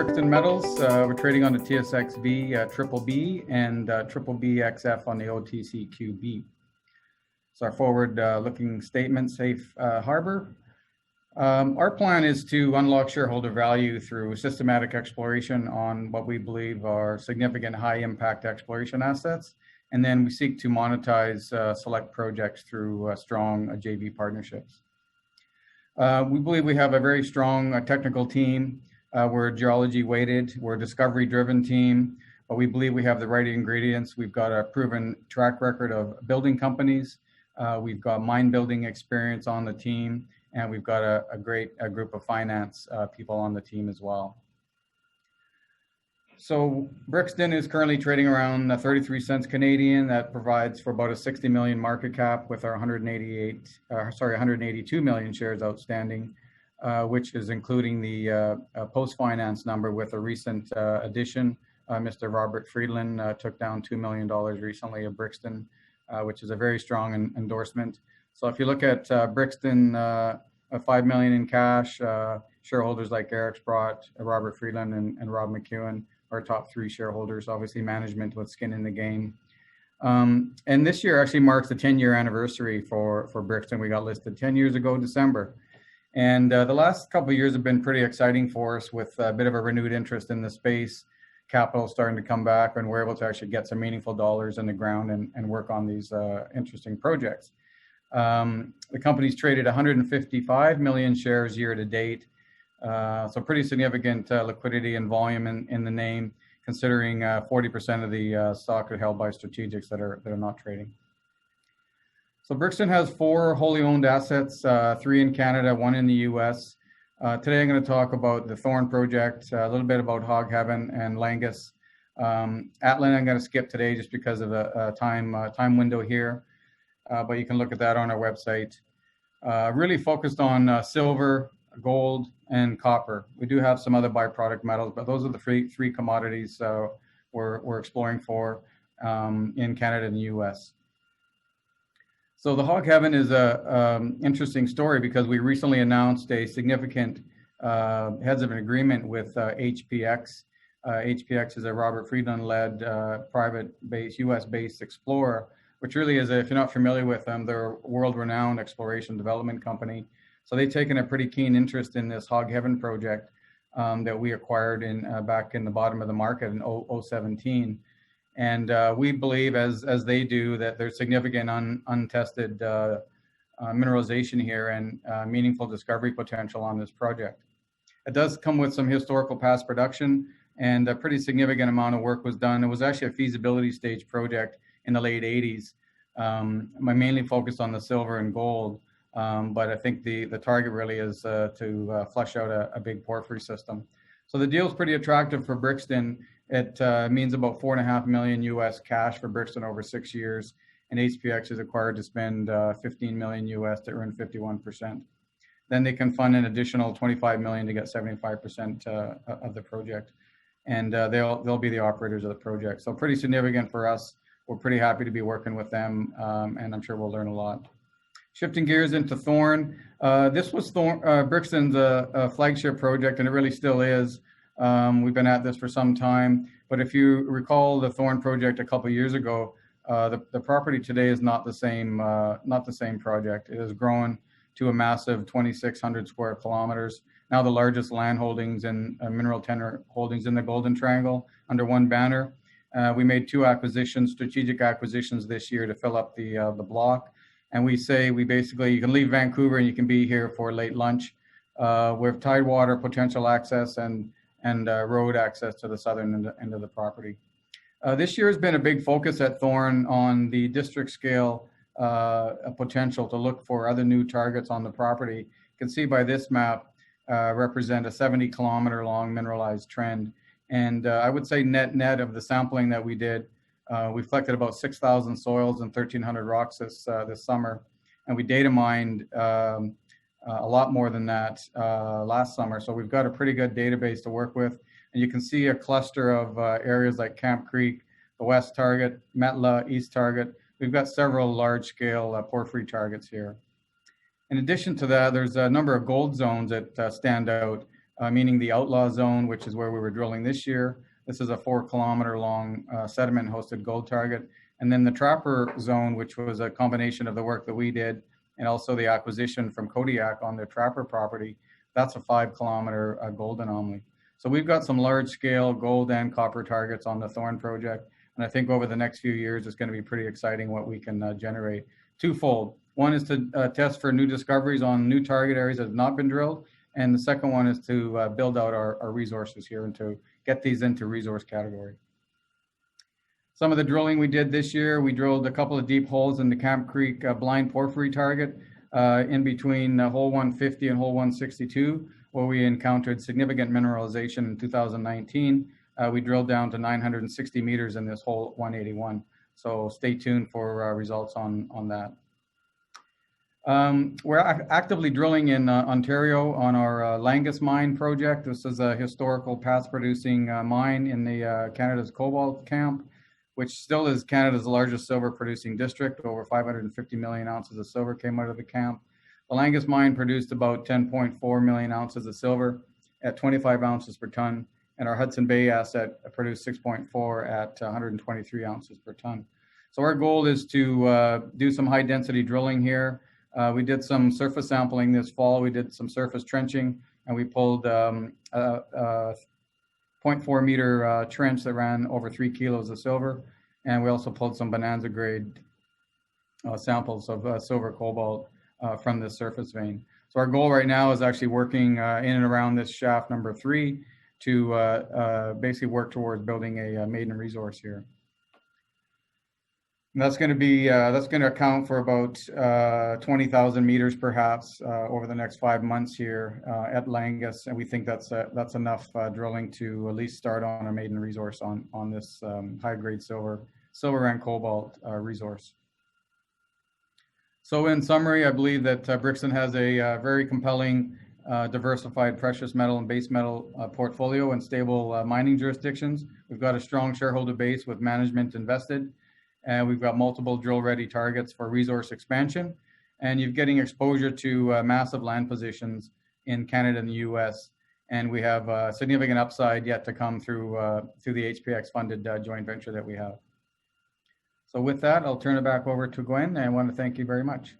Brixton Metals. We're trading on the TSXV triple B and triple BXF on the OTCQB. So our forward-looking statement, safe harbor. Our plan is to unlock shareholder value through systematic exploration on what we believe are significant high-impact exploration assets, and then we seek to monetize select projects through strong JV partnerships. We believe we have a very strong technical team. We're geology weighted, we're a discovery driven team, but we believe we have the right ingredients. We've got a proven track record of building companies. We've got mine building experience on the team, and we've got a great group of finance people on the team as well. So Brixton is currently trading around 33 cents Canadian. That provides for about a 60 million market cap with our 182 million shares outstanding, which is including the post-finance number with a recent addition. Mr. Robert Friedland took down $2 million recently of Brixton, which is a very strong endorsement. So if you look at Brixton, $5 million in cash, shareholders like Eric Sprott, Robert Friedland, and Rob McEwen, our top three shareholders, obviously management with skin in the game. And this year actually marks the 10-year anniversary for Brixton. We got listed 10 years ago, December. And the last couple of years have been pretty exciting for us with a bit of a renewed interest in the space, capital starting to come back, and we're able to actually get some meaningful dollars in the ground and work on these interesting projects. The company's traded 155 million shares year to date. So pretty significant liquidity and volume in the name, considering 40% of the stock are held by strategics that are not trading. So Brixton has 4 wholly owned assets, 3 in Canada, 1 in the US. Today I'm going to talk about the Thorn Project, a little bit about Hog Heaven and Langus. Atlan I'm going to skip today just because of the time window here, but you can look at that on our website. Really focused on silver, gold, and copper. We do have some other byproduct metals, but those are the three commodities we're exploring for in Canada and the US. So the Hog Heaven is a interesting story because we recently announced a significant heads of an agreement with HPX. HPX is a Robert Friedland-led private-based, US-based explorer, which really is, if you're not familiar with them, they're a world-renowned exploration development company. So they've taken a pretty keen interest in this Hog Heaven project that we acquired back in the bottom of the market in 2017. And we believe, as they do, that there's significant untested mineralization here and meaningful discovery potential on this project. It does come with some historical past production, and a pretty significant amount of work was done. It was actually a feasibility stage project in the late 80s. I mainly focused on the silver and gold, but I think the target really is to flush out a big porphyry system. So the deal is pretty attractive for Brixton. It means about $4.5 million US cash for Brixton over 6 years, and HPX is required to spend $15 million US to earn 51%. Then they can fund an additional $25 million to get 75% of the project, and they'll be the operators of the project. So pretty significant for us. We're pretty happy to be working with them, and I'm sure we'll learn a lot. Shifting gears into Thorn. This was Brixton's flagship project, and it really still is. We've been at this for some time, but if you recall the Thorn Project a couple of years ago, the property today is not the same project. It has grown to a massive 2,600 square kilometers. Now the largest land holdings and mineral tenure holdings in the Golden Triangle under one banner. We made 2 strategic acquisitions this year to fill up the block. And we basically, you can leave Vancouver and you can be here for late lunch. We have tidewater potential access and road access to the southern end of the property. This year has been a big focus at Thorn on the district scale potential to look for other new targets on the property. You can see by this map represent a 70-kilometer long mineralized trend. And I would say net of the sampling that we did, we collected about 6,000 soils and 1,300 rocks this summer, and we data mined a lot more than that last summer. So we've got a pretty good database to work with, and you can see a cluster of areas like Camp Creek, the West Target, Metla, East Target. We've got several large-scale porphyry targets here. In addition to that, there's a number of gold zones that stand out. meaning the outlaw zone, which is where we were drilling this year. This is a 4-kilometer long sediment-hosted gold target. And then the Trapper zone, which was a combination of the work that we did and also the acquisition from Kodiak on the Trapper property, that's a 5-kilometer gold anomaly. So we've got some large-scale gold and copper targets on the Thorn Project. And I think over the next few years, it's going to be pretty exciting what we can generate. Twofold. One is to test for new discoveries on new target areas that have not been drilled. And the second one is to build out our resources here and to get these into resource category. Some of the drilling we did this year, we drilled a couple of deep holes in the Camp Creek blind porphyry target in between hole 150 and hole 162, where we encountered significant mineralization in 2019. We drilled down to 960 meters in this hole 181. So stay tuned for results on that. We're actively drilling in Ontario on our Langus Mine project. This is a historical past producing mine in the Canada's Cobalt Camp, which still is Canada's largest silver producing district. Over 550 million ounces of silver came out of the camp. The Langus Mine produced about 10.4 million ounces of silver at 25 ounces per ton. And our Hudson Bay asset produced 6.4 at 123 ounces per ton. So our goal is to do some high density drilling here. We did some surface sampling this fall. We did some surface trenching, and we pulled a 0.4 meter trench that ran over 3 kilos of silver. And we also pulled some bonanza grade samples of silver cobalt from this surface vein. So our goal right now is actually working in and around this shaft number 3 to basically work towards building a maiden resource here. And that's going to account for about 20,000 meters perhaps over the next 5 months here at Langus, and we think that's enough drilling to at least start on a maiden resource on this high grade silver and cobalt resource. So in summary, I believe that Brixton has a very compelling diversified precious metal and base metal portfolio and stable mining jurisdictions. We've got a strong shareholder base with management invested, and we've got multiple drill-ready targets for resource expansion. And you're getting exposure to massive land positions in Canada and the U.S. And we have significant upside yet to come through the HPX-funded joint venture that we have. So with that, I'll turn it back over to Gwen, and I want to thank you very much.